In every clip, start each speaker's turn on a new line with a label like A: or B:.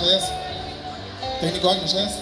A: mesedez. Teknikoak, mesedez.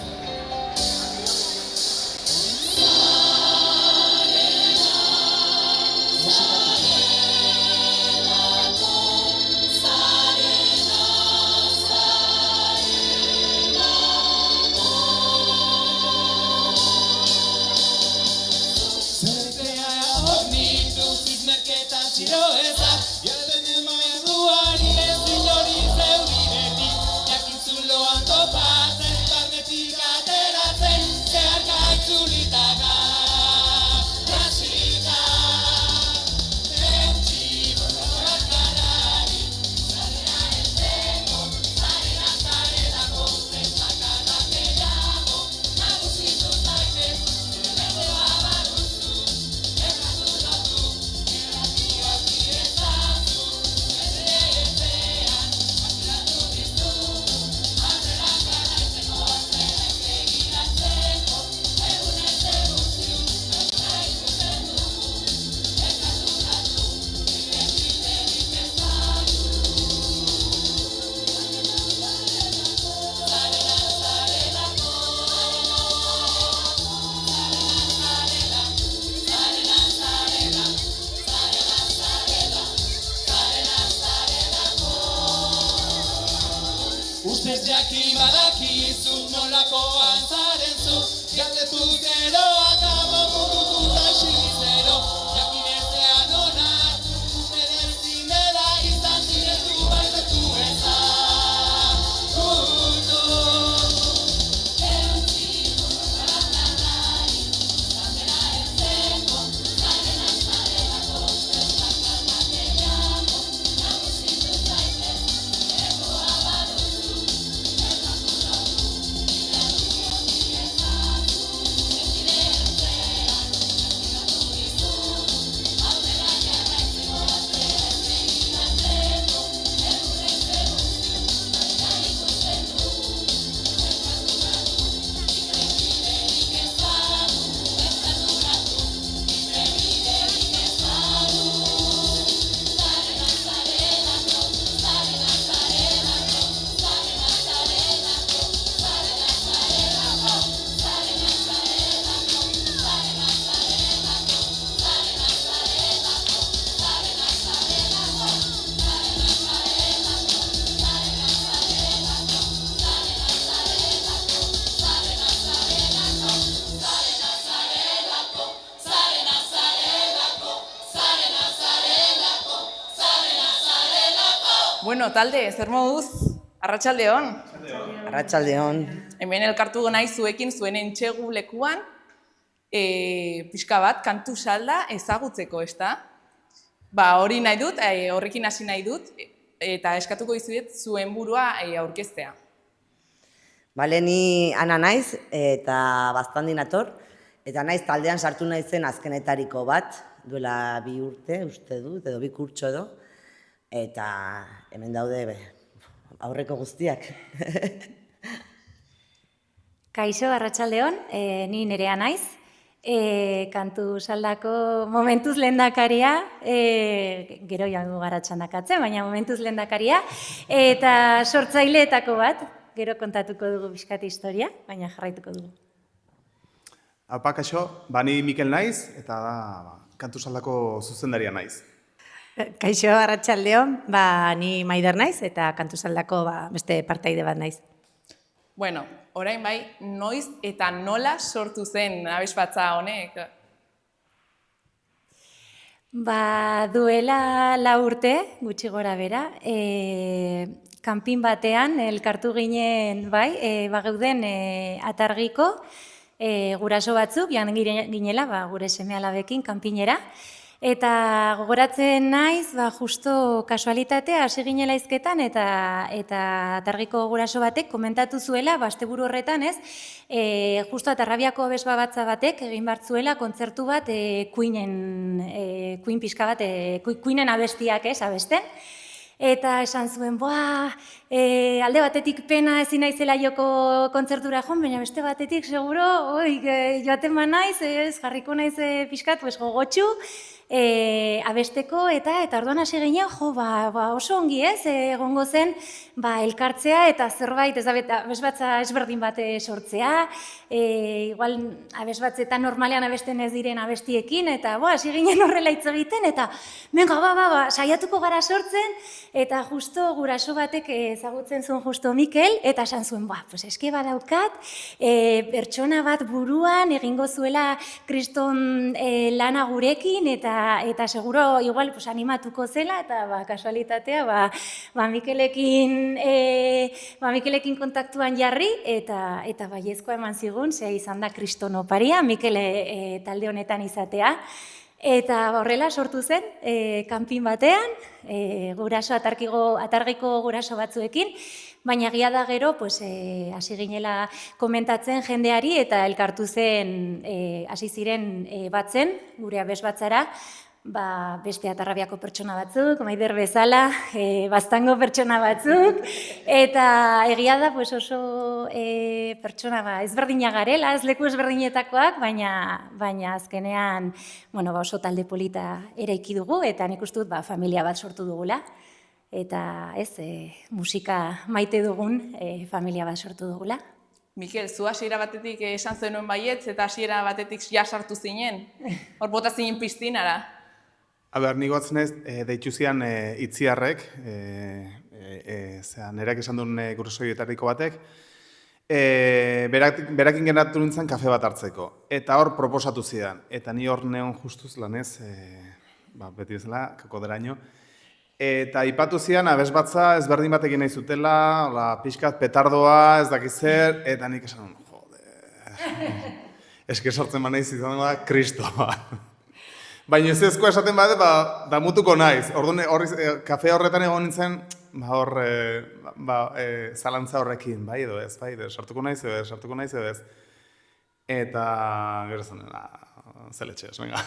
B: Ustez jakin badakizu nolakoan zaren zu, galdetu gero akabo murututa isilizero, jakin ezean onartu, beren zinela izan ziretu bailetu ezagutu. Eutziru balanari, zandera entzeko, zaren azarelako, zertakanak gehiago, nagusitu zaitez, eko abadu.
C: Bueno, talde, zer moduz? Arratsaldeon.
D: Arratsaldeon.
C: Hemen elkartu nahi zuekin zuen entxegu lekuan, pixka bat, kantu salda ezagutzeko, ezta? Hori nahi dut, horrekin hasi nahi dut, eta eskatuko dizuet zuen burua aurkeztea.
D: Bale, ni Ana naiz, eta Baztandin nator, eta naiz taldean sartu naizen azkenetariko bat, duela 2 urte, uste dut, edo 2 kurtso edo, eta hemen daude aurreko guztiak.
E: Kaixo, arratsaldeon, ni Nerea naiz, kantu saldako momentuz lehendakaria, gero jango gara txandakatzen, baina momentuz lehendakaria, eta sortzaileetako bat, gero kontatuko dugu bizkat historia, baina jarraituko dugu.
F: Apa, kaixo, ni Mikel naiz, eta kantu saldako zuzendaria naiz.
G: Kaixo, arratsaldeon, ni Maider naiz eta kantu saldako beste partaide bat naiz.
C: Bueno, orain bai, noiz eta nola sortu zen abesbatza honek?
E: Duela 4 urte, gutxi gora bera, kanpin batean elkartu ginen, bageuden Atargiko guraso batzuk, joan ginela, gure seme-alabekin kanpinera, eta gogoratzen naiz, justo kasualitatea hasi ginela hizketan eta Atargiko guraso batek komentatu zuela, asteburu horretan ez, justo Atarrabiako abesbatza batek egin bartzuela kontzertu bat Queen pixka bat, Queenen abestiak ez, abesten. Eta esan zuen, alde batetik pena ezin naizela joko kontzertura joan, baina beste batetik seguro, joaten ba naiz, jarriko naiz pixkat, gogotxu, abesteko eta orduan hasi ginen, oso ongi egongo zen, elkartzea eta zerbait, ez da, abesbatza ezberdin bat sortzea, igual abesbatzetan normalean abesten ez diren abestiekin, eta hasi ginen horrela hitz egiten, eta venga, saiatuko gara sortzen, eta justo guraso batek ezagutzen zuen justo Mikel, eta esan zuen, eske badaukat, pertsona bat buruan egingo zuela kriston lana gurekin, eta seguro igual animatuko zela, eta kasualitatea, Mikelekin kontaktuan jarri, eta baiezkoa eman zigun, ze izan da kriston oparia, Mikel talde honetan izatea. Eta horrela sortu zen, kanpin batean, atargiko guraso batzuekin, baina egia da gero, hasi ginela komentatzen jendeari eta elkartu zen, hasi ziren batzen, gure abesbatzara, beste Atarrabiako pertsona batzuk, Maider bezala, Baztango pertsona batzuk, eta egia da oso pertsona ezberdina garela, ez leku ezberdinetakoak, baina azkenean oso talde polita eraiki dugu, eta nik uste dut familia bat sortu dugula, eta musika maite dugun familia bat sortu dugula.
C: Mikel, zu hasiera batetik esan zenuen baietz, eta hasiera batetik sartu zinen, hor bota zinen piztinara.
F: Nik goatzen ez, deitu zian Itziarrek, nereak esan duen gurasoietariko batek, berakin geratu nintzen kafe bat hartzeko. Eta hor proposatu zidan. Eta ni hor neon justuz lanez, beti bezala, kakoderaino. Eta ipatu zidan, abesbatza ezberdin batekin nahi zutela, pixkat petardoa, ez dakiz zer, eta nik esan duen, eske sortzen ba nahi izan da, kristoa. Baina ez ezkoa esaten bade, damutuko naiz. Orduan, kafe horretan egon nintzen, zalantza horrekin, bai edo ez, sartuko naiz edo ez. Eta, gero zen, zeletxez, venga,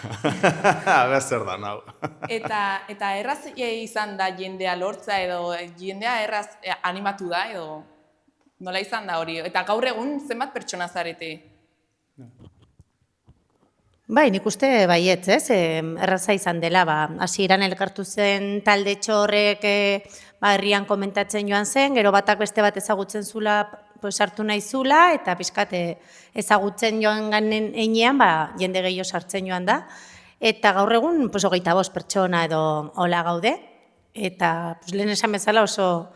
F: bez zer da, nau.
C: Eta erraz izan da jendea lortza edo jendea erraz animatu da edo nola izan da hori? Eta gaur egun zenbat pertsona zarete?
G: Nik uste baietz, erraza izan dela, hasieran elkartu zen talde txorrek herrian komentatzen joan zen, gero batak beste bat ezagutzen zula, sartu nahi zula, eta pixkat ezagutzen joan ganen einean, jende gehiago sartzen joan da, eta gaur egun 25 pertsona edo hola gaude, eta lehen esan bezala oso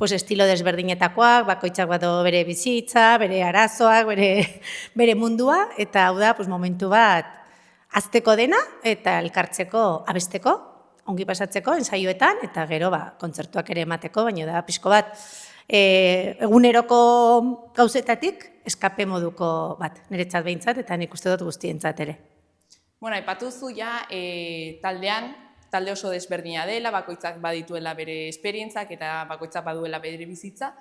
G: estilo desberdinetakoak, bakoitzak bado bere bizitza, bere arazoak, bere mundua, eta hau da momentu bat azteko dena eta elkartzeko abesteko, ongi pasatzeko, ensaioetan, eta gero kontzertuak ere emateko, baina da pixko bat eguneroko gauzetatik eskape moduko bat, niretzat behintzat, eta nik uste dut guztientzat ere.
C: Aipatuzu ja talde oso desberdina dela, bakoitzak badituela bere esperientzak eta bakoitzak baduela bere bizitza.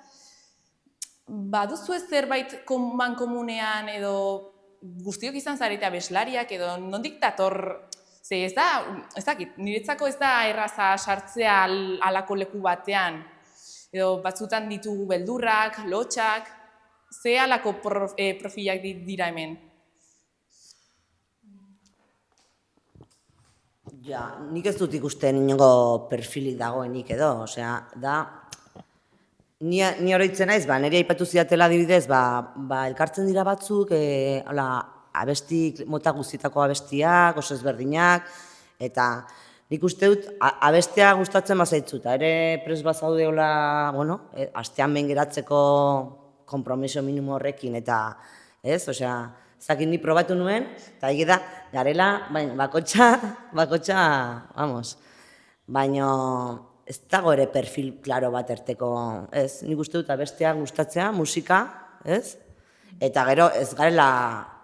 C: Baduzu ez zerbait komunean edo guztiok izan zarete abeslariak edo nondik dator, ze ez dakit, niretzako ez da erraza sartzea halako leku batean, edo batzutan ditugu beldurrak, lotxak, ze halako profilak dira hemen?
D: Nik ez dut ikusten inongo perfilik dagoenik edo, osea, da, ni oroitzen naiz, nire aipatu zidatela adibidez, elkartzen dira batzuk, abestik, mota guztietako abestiak, oso ezberdinak, eta nik uste dut, abestia gustatzen bazaitzu, eta ere pres bazaude hola, astean behin geratzeko konpromiso minimo horrekin, eta ez, osea, zakin ni probatu nuen, eta egia da, garela, bakotxa, vamos, baina ez dago ere perfil klaro bat erteko, ez, nik uste dut abestia gustatzea, musika, ez, eta gero ez garela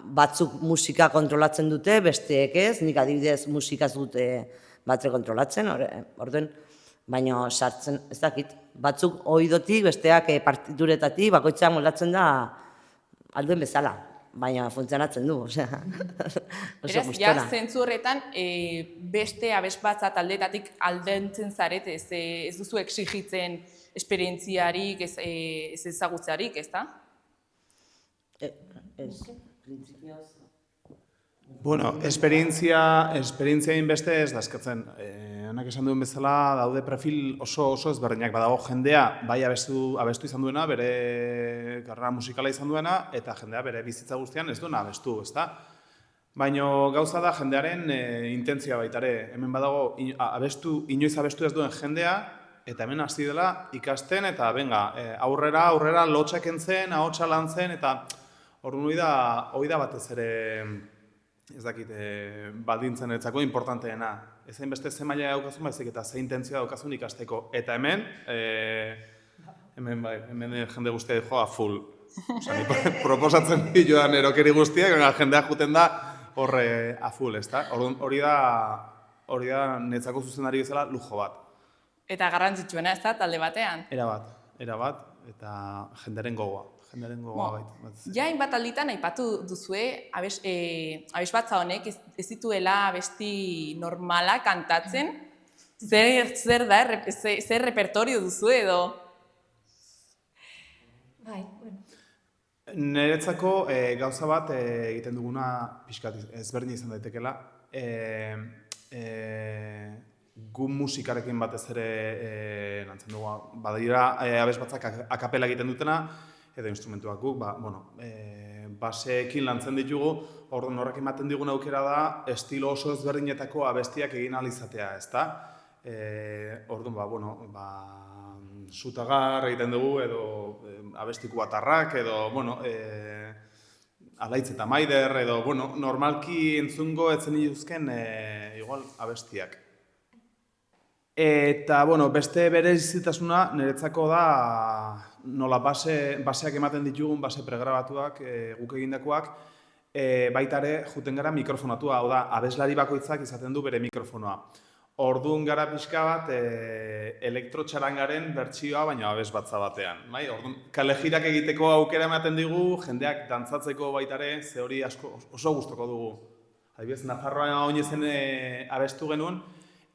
D: batzuk musika kontrolatzen dute, besteek ez, nik adibidez musikaz dute batre kontrolatzen, orduen, baina sartzen, ez dakit, batzuk oidotik, besteak partituretatik, bakoitza moldatzen da alduen bezala. Baina funtzionatzen du, osea, oso gustora.
C: Zentzu horretan, beste abesbatza taldetatik aldentzen zarete, ez duzu exigitzen esperientziarik, ez ezagutzarik, ez da?
D: Ez, printzipioz.
F: Bueno, esperientzia inbeste ez da eskatzen. Honak esan duen bezala daude perfil oso ezberdinak. Badago jendea bai abestu izan duena, bere karrera musikala izan duena, eta jendea bere bizitza guztian ez duena abestu, ezta? Baina gauza da jendearen intentzia baitare. Hemen badago inoiz abestu ez duen jendea, eta hemen hasi dela ikasten, eta aurrera lotxak entzen, ahotsa lantzen, eta hori da batez ere ez dakit, baldintzen etzako importanteena. Ezein beste ze maila daukazun, baizik eta ze intentzioa daukazun ikasteko. Eta hemen jende guztia joa full. Proposatzen dituan erokeri guztiak, jendeak juten da horre a full, ez da? Hori da netzako zuzendari bezala lujo bat.
C: Eta garrantzitsuena, ez da, talde batean?
F: Erabat, eta jenderen gogoa.
C: Ja, hainbat alditan aipatu duzue, abesbatza honek ez dituela abesti normala kantatzen. Zer da, zer repertorio duzu edo?
E: Bai, bueno.
F: Niretzako gauza bat egiten duguna pixkat ezberdin izan daitekela. Gu musikarekin batez ere lantzen dugu, badira abesbatzak akapela egiten dutena, edo instrumentuak guk, baseekin lantzen ditugu, orduan horrek ematen digun aukera da, estilo oso ezberdinetako abestiak egin ahal izatea, ezta? Orduan, zutagar egiten dugu, edo abestiku batarrak, edo, alaitz eta maider, edo, normalki entzungo etzen dituzken, igual, abestiak. Eta, beste berezitasuna niretzako da nola baseak ematen ditugun, base pregrabatuak, guk egindakoak, baita ere juten gara mikrofonatua, hau da, abeslari bakoitzak izaten du bere mikrofonoa. Orduan gara pixka bat elektrotxarangaren bertsioa, baina abesbatza batean. Orduan, kalejirak egiteko aukera ematen digu, jendeak dantzatzeko baita ere, ze hori oso gustoko dugu. Adibidez, Nafarroa oinezen abestu genuen,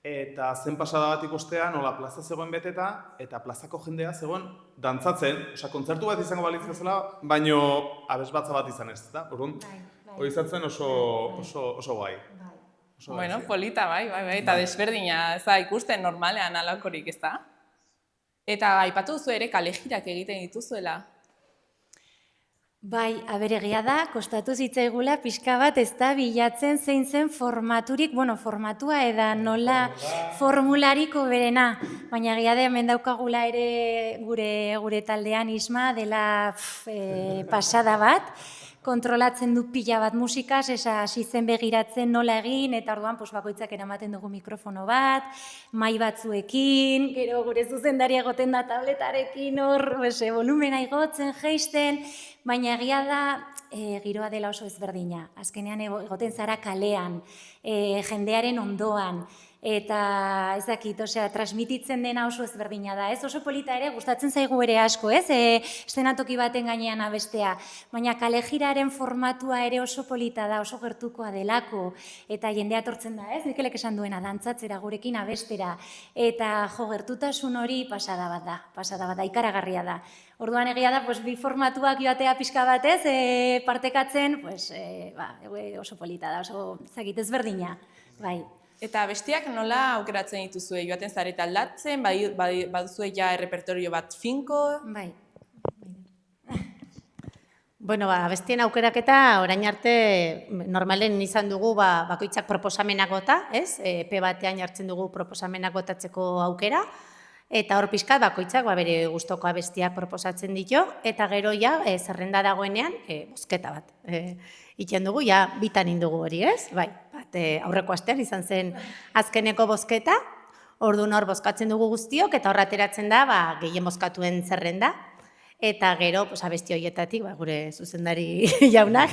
F: eta zen pasada bat ikustean, nola plaza zegoen beteta, eta plazako jendea zegoen dantzatzen, kontzertu bat izango balitz bezala, baino abesbatza bat izan ez, da? Orduan, hori izatzen oso gai.
C: Bueno, polita, bai, eta desberdina, ez da ikusten normalean alakorik, ez da? Eta aipatu duzu ere kalejirak egiten dituzuela.
E: Bai, egia da, kostatu zitzaigula pixka bat ez da bilatzen zein zen formaturik, formatua eda nola formulariko berena, baina egia da hemen daukagula ere gure taldean Isma dela pasada bat, kontrolatzen du pila bat musikaz, hasi zen begiratzen nola egin, eta orduan bakoitzak eramaten dugu mikrofono bat, mai batzuekin, gero gure zuzendaria egoten da tabletarekin hor, volumena igotzen, jeisten, baina egia da giroa dela oso ezberdina. Azkenean egoten zara kalean, jendearen ondoan, eta ez dakit, transmititzen dena oso ezberdina da, ez? Oso polita ere, gustatzen zaigu ere asko, ez? Eszenatoki baten gainean abestea, baina kalejiraren formatua ere oso polita da, oso gertukoa delako, eta jendea etortzen da, ez? Mikelek esan duena, dantzatzera, gurekin abestera, eta gertutasun hori pasada bat da, ikaragarria da. Orduan egia da, bi formatuak joatea pixka batez, partekatzen, oso polita da, oso ezberdina, bai.
C: Eta bestiak nola aukeratzen dituzue, joaten zarete aldatzen, baduzue ja repertorio bat finko?
E: Bai.
G: Bestien aukeraketa orain arte normalen izan dugu bakoitzak proposamenak gota, ez? Epe batean jartzen dugu proposamenak gotatzeko aukera, eta hor pixkat bakoitzak bere gustoko abestiak proposatzen ditu, eta gero zerrenda dagoenean bozketa bat. Iten dugu, bitan indugu hori, ez? Bai, aurreko astean izan zen azkeneko bozketa, orduan hor bozkatzen dugu guztiok, eta hor ateratzen da gehien bozkatuen zerrenda, eta gero abesti horietatik, gure zuzendari jaunak,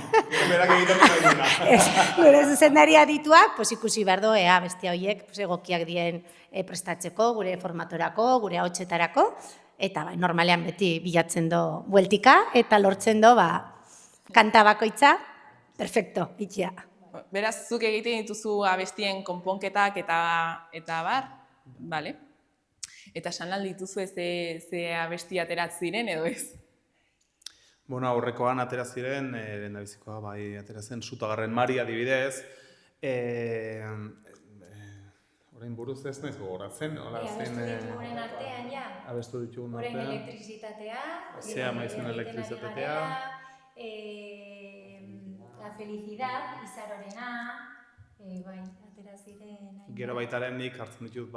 G: gure zuzendari adituak, ikusi behar du, abesti horiek egokiak dien prestatzeko, gure formatorako, gure ahotsetarako, eta normalean beti bilatzen du bueltika, eta lortzen du kanta bakoitza, perfecto, itxia.
C: Beraz, zuk egiten dituzu abestien konponketak eta bar, bale. Eta esan lan dituzue ze abesti aterat ziren edo ez?
F: Bueno, aurrekoan atera ziren, lehendabizikoa bai atera zen Sutagarren Mari adibidez. Orain buruz ez naiz gogoratzen, hola zen...
E: Abestu artean, ja.
F: Abestu ditugun
E: Horren
F: artean.
E: elektrizitatea.
F: Zea maizen elektrizitatea.
E: La felicidad, izarorena, bai, atera ziren...
F: Gero baitaren nik hartzen ditut,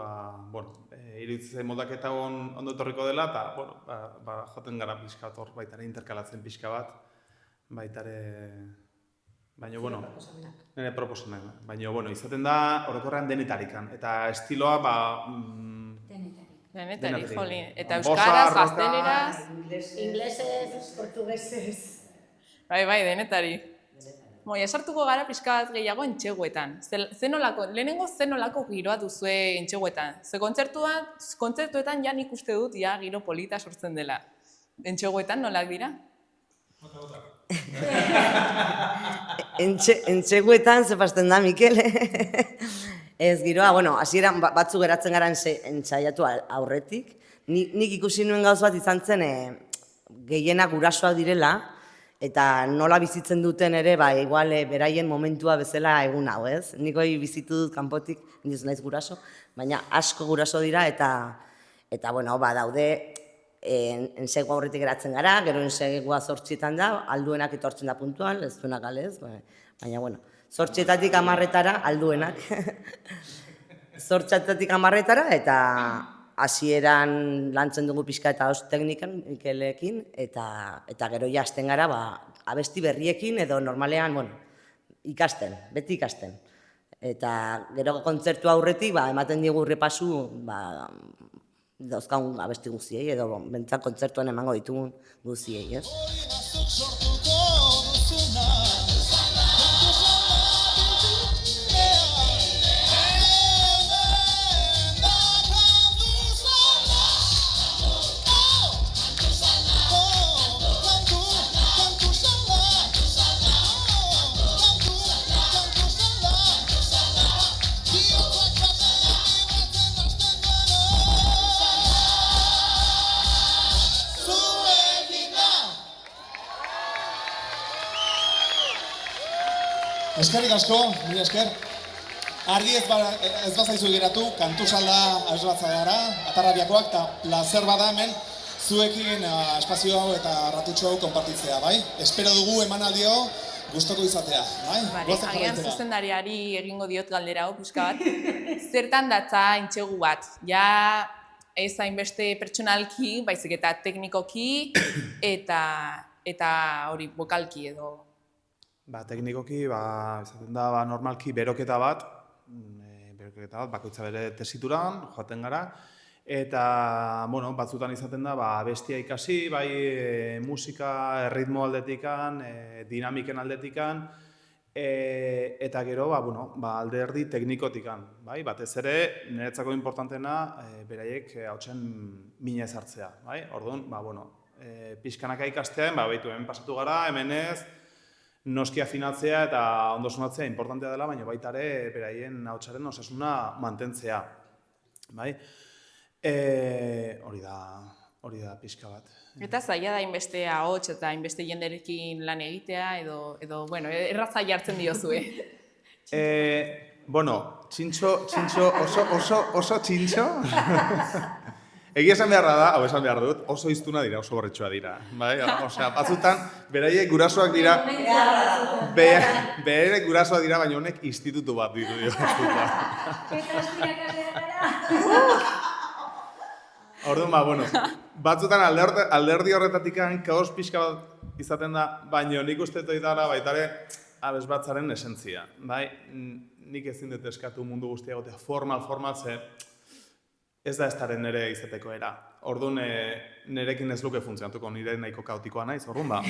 F: iruditzen moldaketa ondo etorriko dela, eta, joaten gara pixka bat hor, baitare interkalatzen pixka bat, baitare... Baina, nire proposamen. Baina, izaten da, orokorrean denetarikan, eta estiloa,
C: Denetarik, jolin. Eta euskaraz, gazteleraz...
G: Inglesez, portugesez.
C: Bai, denetari. Esartuko gara pixka bat gehiago entxeguetan. Lehenengo zenolako giroa duzue entxeguetan. Ze kontzertuetan ja nik uste dut ja giro polita sortzen dela. Entxeguetan nolak dira?
D: Entxeguetan zepasten da, Mikel. Ez giroa, hasieran batzu geratzen gara entsaiatu aurretik. Nik ikusi nuen gauz bat izan zen gehienak gurasoak direla, eta nola bizitzen duten ere, igual beraien momentua bezala egun hau, ez? Nik hori bizitu dut kanpotik, niz naiz guraso, baina asko guraso dira, eta daude, ensegua aurretik geratzen gara, gero ensegua 8etan da, alduenak etortzen da puntual, ez duenak alez, baina, 8etatik 10etara alduenak. 8etatik 10etara, eta hasieran lantzen dugu pixka eta os teknikan, Mikelekin, eta gero hasten gara abesti berriekin edo normalean, ikasten, beti ikasten. Eta gero kontzertu aurretik ematen digu repasu dauzkagun abesti guztiei, edo bentsat kontzertuan emango ditugun guztiei, ez?
A: Eskerrik asko, mila esker. Argi ez bazaizu geratu, kantu salda abesbatza gara, Atarrabiakoak, eta plazer bada hemen zuekin espazio hau eta ratutxo hau konpartitzea, bai? Espero dugu emanaldi hau gustoko izatea, bai?
C: Agian zuzendariari egingo diot galdera hau, pixka bat. Zertan datza entxegu bat? Ja, ez hainbeste pertsonalki, baizik eta teknikoki, eta hori bokalki edo...
F: Teknikoki, izaten da normalki beroketa bat, bakoitza bere tesituran, joaten gara, eta, batzutan izaten da, abestia ikasi, musika, erritmo aldetikan, dinamiken aldetikan, eta gero, alderdi teknikotikan, batez ere, niretzako importantena, beraiek hautsen mina ezartzea, orduan, pixkanaka ikastean, hemen pasatu gara, hemen ez, noski afinatzea eta ondo sonatzea importantea dela, baina baita ere beraien ahotsaren osasuna mantentzea. Hori da pixka bat.
C: Eta zaila da inbeste ahots eta inbeste jenderekin lan egitea edo erraza jartzen diozue.
F: Txintxo, oso txintxo. Egia esan beharra da, hau esan behar dut, oso iztuna dira, oso borretxoa dira. Osea, batzutan, beraiek gurasoak dira, beraiek gurasoak dira, baina honek institutu bat ditu dio.
E: Eta aspirakasleak gara.
F: Orduan, batzutan alderdi horretatik kaos pixka bat izaten da, baina nik uste dut dara baitare abesbatzaren esentzia. Nik ezin dut eskatu mundu guztia gotea formal ze, ez da estaren nire izateko era. Orduan, nirekin ez luke funtzionatuko, nire nahiko kaotikoa naiz, orduan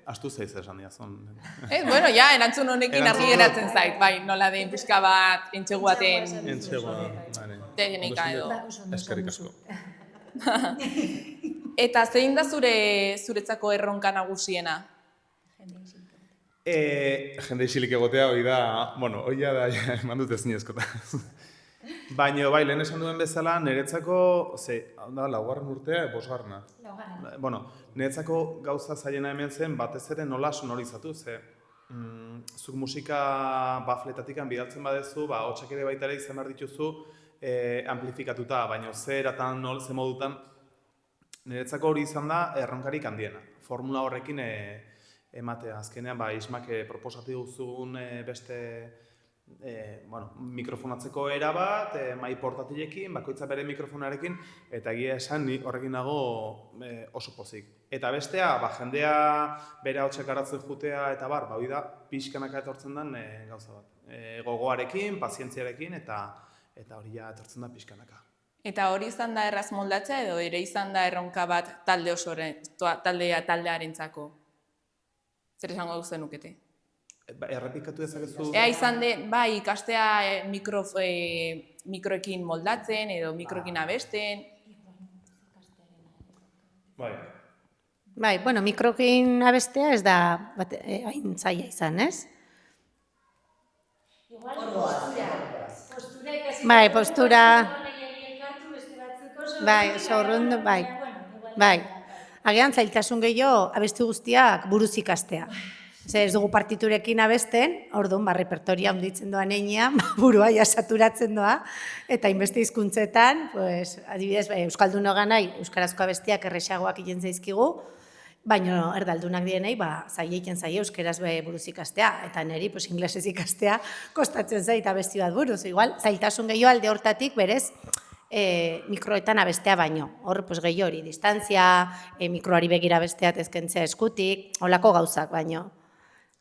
F: astu zeiz esan diazun.
C: Erantzun honekin argi geratzen zait, nola den pixka bat entxegu baten teknika edo.
F: Eskerrik asko.
C: Eta zein da zuretzako erronka nagusiena?
F: Jende isilik egotea, hori da, bueno, hori da, eman dut ezin eskota. Baina, bai, lehen esan duen bezala, niretzako, laugarren urtea, bosgarrena. Bueno, niretzako gauza zailena hemen zen, batez ere nola sonorizatu, zuk musika bafletatik bidaltzen badezu, hotxak ere baita ere izan behar dituzu amplifikatuta, baina ze eratan, ze modutan, niretzako hori izan da erronkarik handiena. Formula horrekin ematea, azkenean, Ismak proposatu duzun beste mikrofonatzeko era bat, mai portatilekin, bakoitza bere mikrofonarekin, eta egia esan ni horrekin nago oso pozik. Eta bestea, jendea bere hotxak garatzen jutea, eta hori da, pixkanaka etortzen den gauza bat. Gogoarekin, pazientziarekin, eta hori ja etortzen da pixkanaka.
C: Eta hori izan da erraz moldatzea edo ere izan da erronka bat taldearentzako? Zer esango duzen nukete?
F: Errepikatu ezakezu...
C: Ea izan de, ikastea mikroekin moldatzen edo mikroekin abesten.
G: Bai, bueno, mikroekin abestea ez da hain zaila izan, ez? Bai, postura... Bai, zorrundu, bai. Agian zailtasun gehiago abesti guztiak buruz ikastea. Ez dugu partiturekin abesten, orduan, repertoria handitzen doan einean, burua jasaturatzen doa, eta inbeste hizkuntzetan, adibidez, Euskaldun nahi, euskarazko abestiak erresagoak egiten zaizkigu, baina erdaldunak dienei, zaila egiten zaila euskaraz buruz ikastea, eta niri inglesez ikastea kostatzen zait abesti bat buruz. Igual, zailtasun gehiago alde hortatik, berez, mikroetan abestea baino. Hor, gehiago hori, distantzia, mikroari begira abestea ezkentzea eskutik, holako gauzak baino.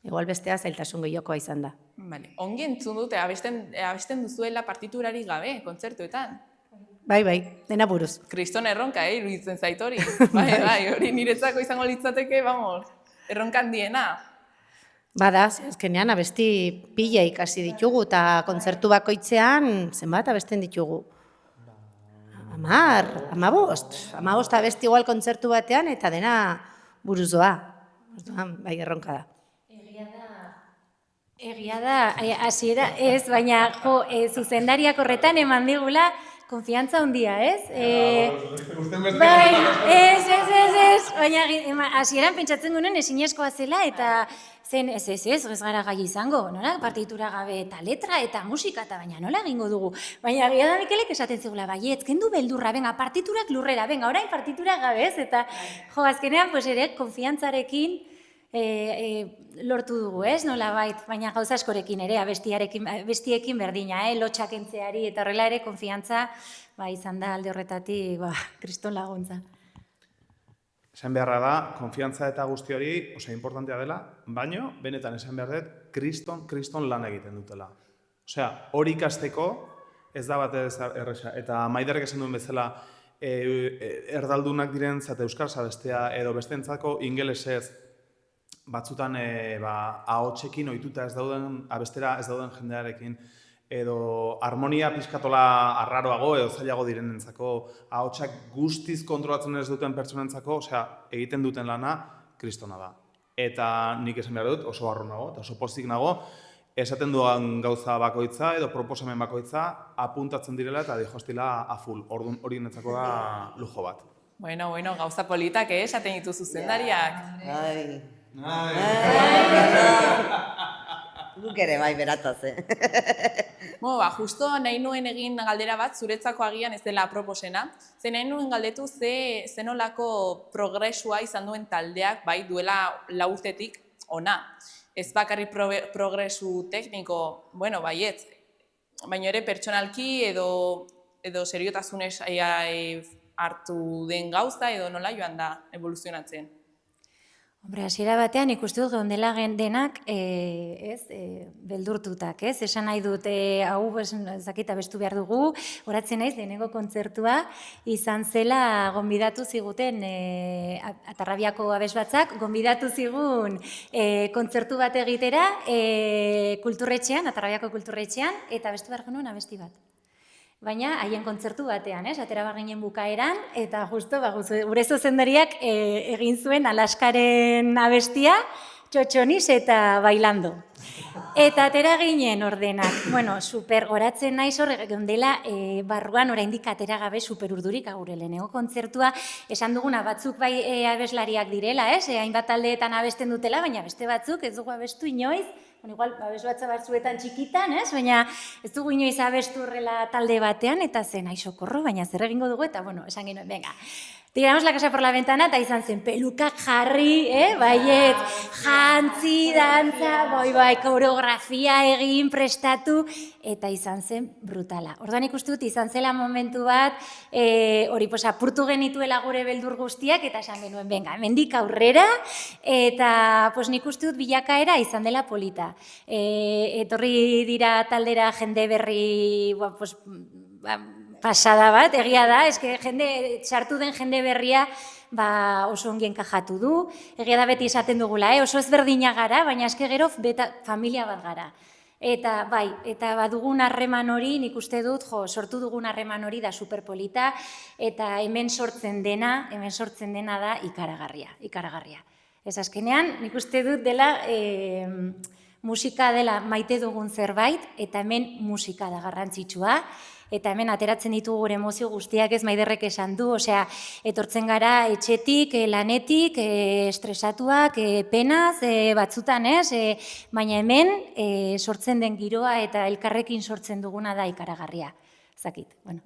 G: Igual bestea zailtasun gehiokoa izan da.
C: Ongi entzun dute, abesten duzuela partiturari gabe, kontzertuetan.
G: Bai, dena buruz.
C: Kriston erronka, iruditzen zait hori. Bai, hori niretzako izango litzateke, erronka handiena.
G: Bada, azkenean abesti pila ikasi ditugu, eta kontzertu bakoitzean zenbat abesten ditugu. 15 abesti igual kontzertu batean, eta dena buruzoa. Bai, erronka da.
E: Egia da, hasiera ez, baina zuzendariak horretan eman digula konfiantza handia, ez? Bai, ez, baina hasieran pentsatzen duen ezinezkoa zela, eta zen ez gara gai izango, nola partitura gabe eta letra eta musika, eta baina nola egingo dugu. Baina egia da Mikelek esaten zigula, baiet, kendu beldurra, partiturak lurrera, orain partitura gabe, ez? Eta azkenean, ere, konfiantzarekin lortu dugu, ez, nola bait, baina gauza askorekin ere, abestiekin berdina, lotxak entzeari, eta horrela ere konfiantza, izan da alde horretatik, kriston laguntza.
F: Esan beharra da, konfiantza eta guzti hori oso importantea dela, baino, benetan esan behar dut, kriston lan egiten dutela. Osea, hori ikasteko ez da bat erresa, eta Maiderrek esan duen bezala, erdaldunak direntzat euskaraz abestea, edo bestentzako ingelesez, batzutan ahotsekin ohituta ez dauden, abestera ez dauden jendearekin, edo harmonia pixkatola arraroago edo zailago direnentzako, ahotsak guztiz kontrolatzen ez duten pertsonentzako, osea, egiten duten lana, kristona da. Eta nik esan behar dut, oso harro nago, eta oso pozik nago, esaten duan gauza bakoitza edo proposamen bakoitza apuntatzen direla eta dihostila a full, orduan hori netzako da lujo bat.
C: Bueno, gauza politak, esaten ditu zuzendariak.
D: Guk ere bai berataz,
C: Justo nahi nuen egin galdera bat, zuretzako agian ez dela aproposena, ze nahi nuen galdetu zenolako progresua izan duen taldeak, duela 4 urtetik ona. Ez bakarrik progresu tekniko, baiet, baina ere pertsonalki edo seriotasunez hartu den gauza edo nola joan da evoluzionatzen.
E: Hombre, hasiera batean ikustu dut geundela denak beldurtutak, ez? Esan nahi dut, hau zakita bestu behar dugu, horatzen naiz, lehenengo kontzertua izan zela gonbidatu ziguten, Atarrabiako abesbatzak, gonbidatu zigun kontzertu bat egitera kulturretxean, Atarrabiako kulturretxean, eta bestu behar genuen abesti bat. Baina haien kontzertu batean, atera baginen bukaeran, eta justo gure zuzendariak egin zuen Alaskaren abestia, txotxoniz eta bailando. Eta atera ginen ordenak. Bueno, super goratzen naiz horrek geundela barruan oraindik atera gabe super urdurik gure lehenengo kontzertua. Esan duguna batzuk bai abeslariak direla, ez? Hainbat taldeetan abesten dutela, baina beste batzuk ez dugu abestu inoiz. Bueno, igual abes batzuetan txikitan, ez? Baina ez dugu inoiz abestu horrela talde batean eta zen sokorro, baina zer egingo dugu eta bueno, esan genuen, venga. Tiramos la casa por la ventana eta izan zen pelukak jarri, baiet, jantzi, dantza, bai, koreografia egin, prestatu, eta izan zen brutala. Orduan ikustu dut, izan zela momentu bat, hori apurtu genituela gure beldur guztiak, eta esan genuen, venga, hemendik aurrera, eta nik uste dut bilakaera izan dela polita. Etorri dira taldera jende berri, pasada bat, egia da, eske sartu den jende berria oso ongi enkajatu du, egia da beti esaten dugula, oso ezberdina gara, baina eske gero familia bat gara. Eta bai, eta badugun harreman hori, nik uste dut, sortu dugun harreman hori da superpolita, eta hemen sortzen dena da ikaragarria. Ez azkenean, nik uste dut dela musika dela maite dugun zerbait, eta hemen musika da garrantzitsua, eta hemen ateratzen ditugu gure emozio guztiak ez Maiderrek esan du, osea, etortzen gara etxetik, lanetik, estresatuak, penaz, batzutan ez, baina hemen sortzen den giroa eta elkarrekin sortzen duguna da ikaragarria. Zakit, bueno,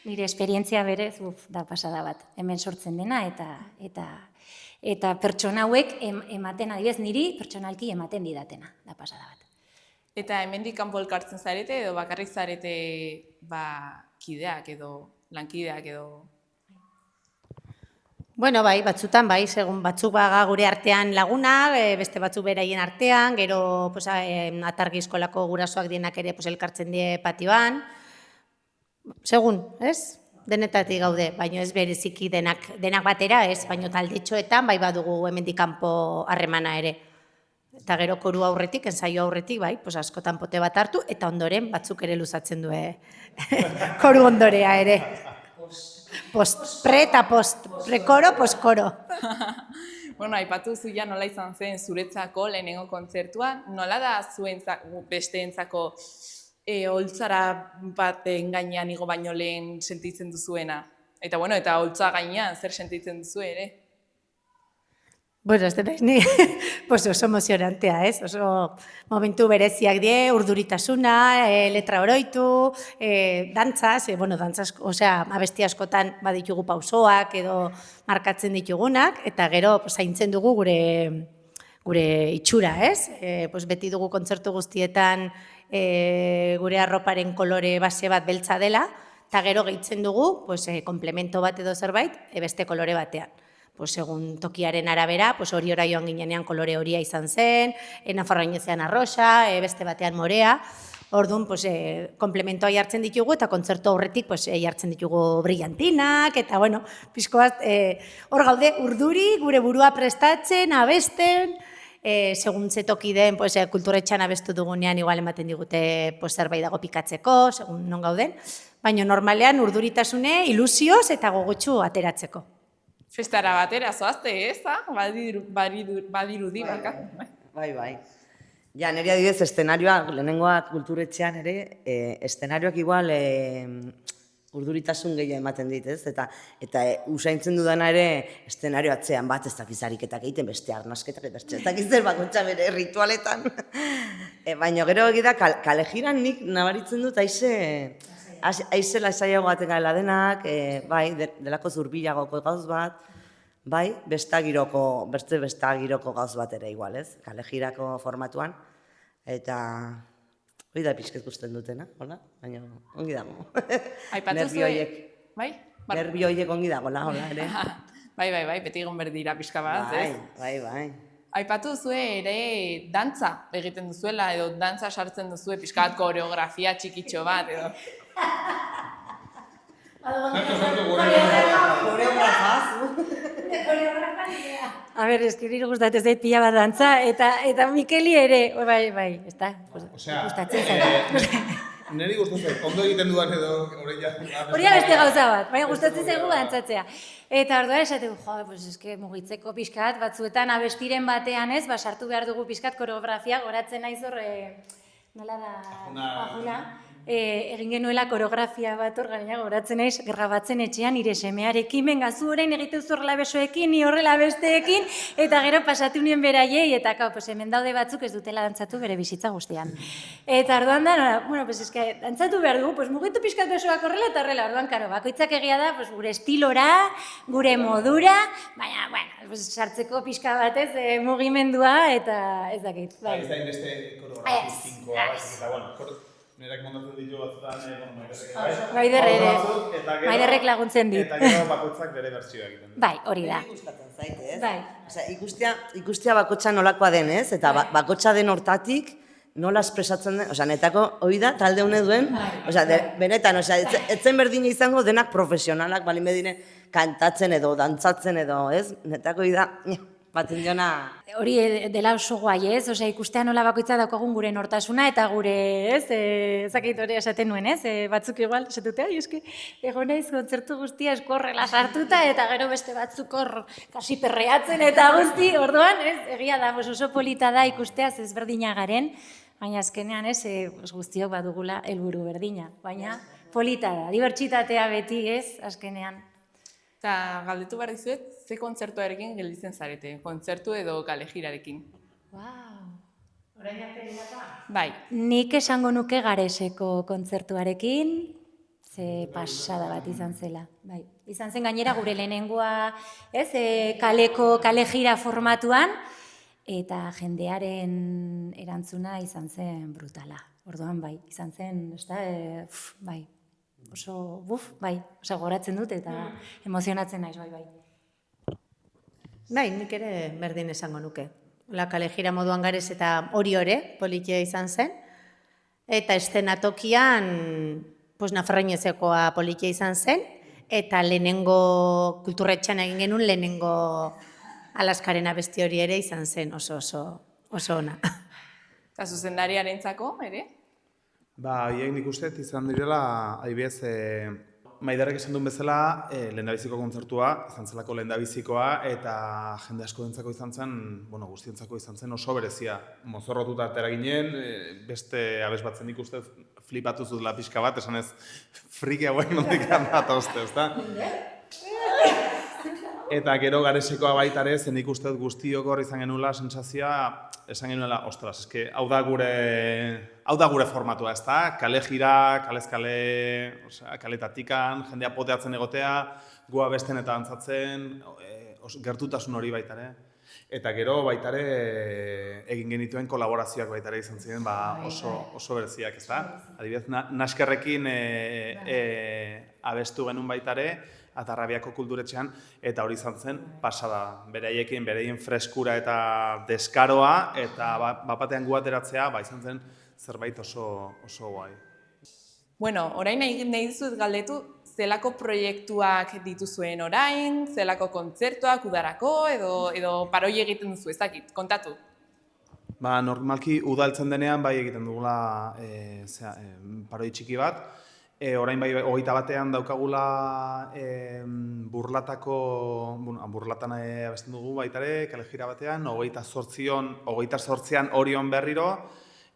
E: nire esperientzia berez, da pasada bat, hemen sortzen dena eta pertsona hauek ematen adibidez, niri pertsonalki ematen didatena, da pasada bat.
C: Eta hemendik kanpo elkartzen zarete edo bakarrik zarete kideak edo lankideak edo...
G: Bueno, bai, batzutan, bai, segun batzuk gure artean lagunak, beste batzuk beraien artean, gero atargi eskolako gurasoak dienak ere elkartzen die patioan. Segun, ez? Denetatik gaude, baina ez bereziki denak batera, ez? Baina taldetxoetan, bai badugu hemendik kanpo harremana ere. Eta gero koru aurretik, ensaio aurretik, bai, askotan pote bat hartu, eta ondoren batzuk ere luzatzen du koru ondorea ere. Pre eta post, prekoro, postkoro.
C: Bueno, aipatu zu ja nola izan zen zuretzako lehenengo kontzertua, nola da besteentzako holtzara baten gainean igo baino lehen sentitzen duzuena? Eta bueno, eta holtza gainean zer sentitzen duzu ere?
G: Bueno, ez denaiz ni, oso emozionantea, ez? Oso momentu bereziak die, urduritasuna, letra oroitu, dantzaz, osea, abesti askotan baditugu pausoak edo markatzen ditugunak, eta gero zaintzen dugu gure itxura, ez? Beti dugu kontzertu guztietan gure arroparen kolore base bat beltza dela, eta gero gehitzen dugu, komplemento bat edo zerbait, beste kolore batean. Segun tokiaren arabera, hori ora joan ginenean kolore horia izan zen, Nafarroainezean arroxa, beste batean morea, orduan, komplementoa jartzen ditugu, eta kontzertu aurretik jartzen ditugu brillantinak, eta, bueno, pixko bat, hor gaude, urduri, gure burua prestatzen, abesten, segun ze toki den, kulturetxan abestu dugunean, igual ematen digute zerbait dago pikatzeko, segun non gauden, baina normalean urduritasune, ilusioz eta gogotsu ateratzeko.
C: Festara batera, zoazte, ez da? Badirudi, baka.
D: Bai. Ja, nire adibidez, estenarioa, lehenengoa kulturetxean ere, estenarioak igual urduritasun gehiago ematen dit, ez? Eta usaintzen dudana ere, estenario atzean bat ez dakizariketak egiten, beste arnasketak, ez dakizzer bakontza bere ritualetan. Baina gero egida, kale jiran nik nabaritzen dut, aizela esaiago baten gaela denak, bai, delako zurbilagoko gauz bat, bai, beste giroko gauz bat ere igual, ez? Kale jirako formatuan, eta hori da pixket guztien dutena, hola? Baina ongi dago. Nervio horiek.
C: Bai?
D: Nervio horiek ongi dago, hola, ere.
C: Bai, beti egon berdira pixka bat, ez?
D: Bai.
C: Aipatu duzue ere dantza egiten duzuela, edo dantza sartzen duzue pixka bat koreografia txikitxo bat, edo...
E: A ber, nire gustatzen zait pila bat dantza, eta Mikeli ere, bai, ez da, gustatzen zait.
F: Neri gustatzen, ondo egiten duan edo hori ja.
E: Hori da beste gauza bat, baina gustatzen zaigu dantzatzea. Eta orduan esateko, pues eske mugitzeko pixkat, batzuetan abestiren batean ez, sartu behar dugu pixkat koreografia, goratzen naiz hor, nola da, ajuna, egin genuela koreografia bat hor, gaina goratzen naiz, grabatzen etxean nire semearekin, benga, zu orain egite duzu horrela besoekin, ni horrela besteekin, eta gero pasatu nien beraiei, eta pues hemen daude batzuk ez dutela dantzatu bere bizitza guztian. Eta orduan da, bueno, pues eske, dantzatu behar dugu, pues mugitu pixkat besoak horrela eta horrela, orduan, karo, bakoitzak egia da, pues gure estilora, gure modura, baina, bueno, pues sartzeko pixka batez mugimendua, eta ez dakit.
F: Ez da inbeste koreografia finkoa, eta bueno, nireak montatzen ditu batzutan,
E: Maiderrek laguntzen dit.
F: Eta gero bakoitzak bere bertsioa egiten.
E: Bai, hori da.
D: Gustatzen zait, ez?
E: Bai.
D: Osea, ikustea bakotxa nolakoa den, ez? Eta bakotxa den hortatik nola espresatzen den, osea, netako hori da talde hone duen, osea, benetan, osea, etzen berdina izango denak profesionalak balin bedine kantatzen edo dantzatzen edo, ez? Netako hori da, baten diona...
E: Hori dela oso guai, ez? Osea, ikustea nola bakoitza daukagun gure nortasuna eta gure, ez? Ezakit hori esaten nuen, ez? Batzuk igual, esatute, eske, egon naiz kontzertu guztia eskorrela sartuta eta gero beste batzuk hor kasi perreatzen eta guzti, orduan, ez? Egia da, oso polita da ikustea ezberdina garen, baina azkenean, ez? Guztiok badugula helburu berdina, baina polita da, dibertsitatea beti, ez? Azkenean.
C: Eta galdetu behar dizuet, ze kontzertuarekin gelditzen zarete? Kontzertu edo kalejirarekin?
G: Orain arte dira.
C: Bai.
E: Nik esango nuke Gareseko kontzertuarekin, ze pasada bat izan zela. Bai. Izan zen gainera gure lehenengoa, ez, kalejira formatuan, eta jendearen erantzuna izan zen brutala. Orduan bai, izan zen, ez da, bai. Oso, bai, goratzen dut eta emozionatzen naiz, bai.
G: Bai, nik ere berdin esango nuke. La kalejira moduan Gares eta hori politia izan zen. Eta eszenatokian, pues Nafarroinezekoa politia izan zen. Eta lehenengo kulturretxan egin genuen, lehenengo Alaskaren abesti hori ere izan zen oso ona.
C: Eta zuzendariarentzako, ere?
F: Ba, haiek nik uste izan direla, adibidez, Maiderrek esan duen bezala, lehendabiziko kontzertua, izan zelako lehendabizikoa, eta jende asko dentzako izan zen, bueno, guztientzako izan zen oso berezia. Mozorrotuta atera ginen, beste abes batzen nik uste flipatu zutela pixka bat, esan ez, friki hauen nondik handata uste, ezta? Eta gero Garesekoa baita ere, zen nik uste guztiok hor izan genuela sensazioa, esan genuela, ostras, eske hau da gure formatua, ezta? Kale jira, kalez kale, kaletatikan, jendea poteatzen egotea, gua besten eta dantzatzen, gertutasun hori baita ere. Eta gero baita ere egin genituen kolaborazioak baita ere izan ziren, oso bereziak, ezta? Adibidez, Naskerrekin abestu genuen baita ere, Atarrabiako kulturetxean, eta hori izan zen pasada. Beraiekin, beraien freskura eta deskaroa, eta bapatean gu ateratzea, izan zen zerbait oso guai.
C: Bueno, orain nahi dizut galdetu, zelako proiektuak dituzuen orain, zelako kontzertuak udarako, edo paroi egiten duzu, ezakit, kontatu.
F: Ba, normalki uda heltzen denean bai egiten dugula paroi txiki bat. Orain bai 21ean daukagula burlatan abesten dugu baita ere, kalejira batean, 28an Orion berriro,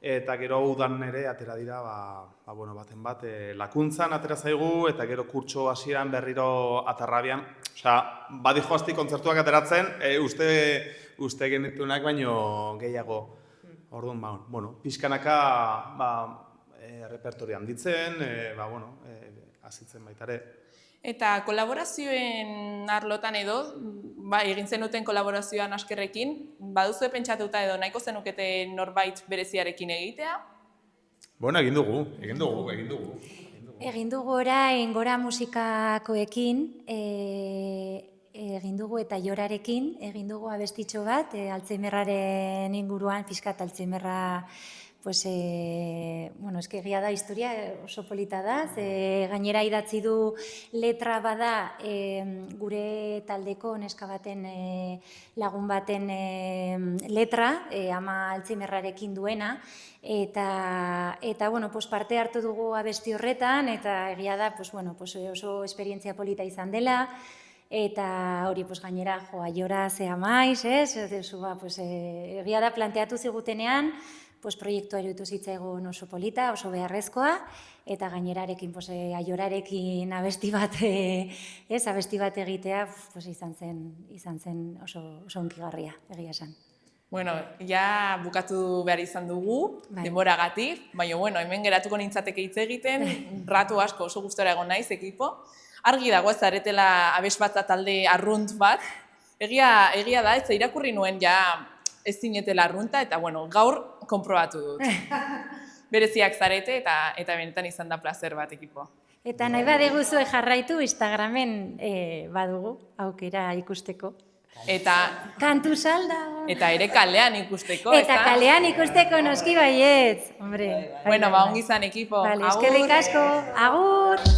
F: eta gero udan ere atera dira baten bat Lakuntzan atera zaigu, eta gero kurtso hasieran berriro Atarrabian. Osea, badi joazti kontzertuak ateratzen, uste genituenak baino gehiago. Orduan, bueno, pixkanaka repertorian ditzen, azitzen baita ere.
C: Eta kolaborazioen arlotan edo, egin zenuten kolaborazioan Naskerrekin, baduzue pentsatuta edo nahiko zenukete norbait bereziarekin egitea?
F: Bueno, egin dugu.
E: Egin dugu orain Gora musikakoekin, egin dugu eta Jorarekin, egin dugu abestitxo bat, Altzheimerraren inguruan, pixkat Altzheimerra Pues, bueno, eske egia da, historia oso polita da, gainera idatzi du letra bada gure taldeko neska baten lagun baten letra, ama Alzheimerrarekin duena, eta bueno, pues parte hartu dugu abesti horretan, eta egia da, pues bueno, pues oso esperientzia polita izan dela, eta hori pues gainera aiora zea maiz, pues egia da planteatu zigutenean, pues proiektua iruditu zitzaigun oso polita, oso beharrezkoa, eta gainerarekin, pues aiorarekin abesti bat egitea, pues izan zen oso hunkigarria, egia esan.
C: Bueno, ja bukatu behar izan dugu, denboragatik, baina bueno, hemen geratuko nintzateke hitz egiten, ratu asko oso gustora egon naiz ekipo. Argi dago ez zaretela abesbatza talde arrunt bat. Egia da, ez irakurri nuen ja ez zinetela arrunta, eta bueno, gaur konprobatu dut. Bereziak zarete eta benetan izan da placer bat ekipo.
E: Eta nahi badeguzue jarraitu Instagramen badugu aukera ikusteko.
C: Eta
E: Kantu salda.
C: Eta ere kalean ikusteko,
E: Eta kalean ikusteko noski baietz. Hombre.
C: Bueno, ba ongi izan ekipo.
E: Vale, eskerrik asko. Agur.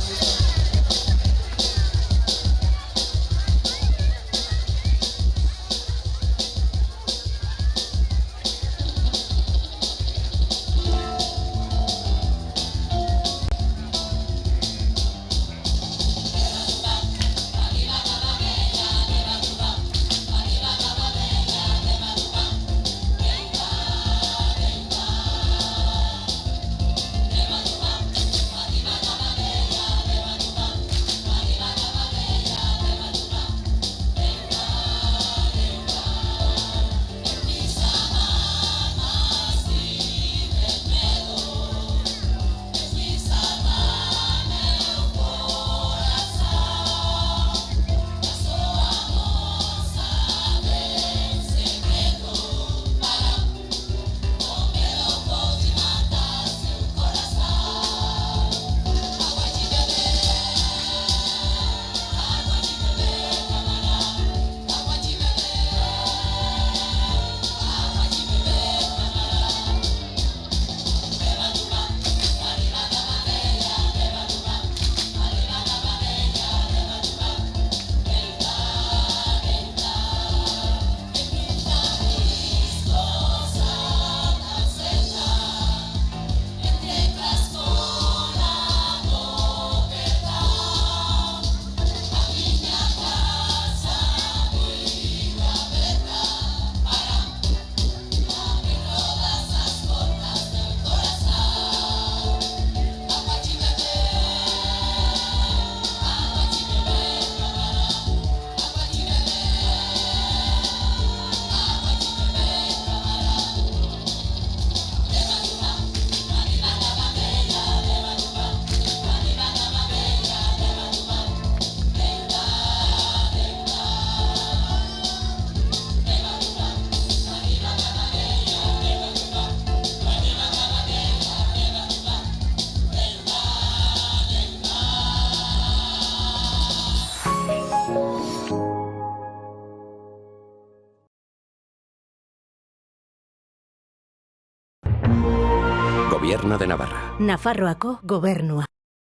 H: Gobierno de Navarra.
I: Nafarroako gobernua.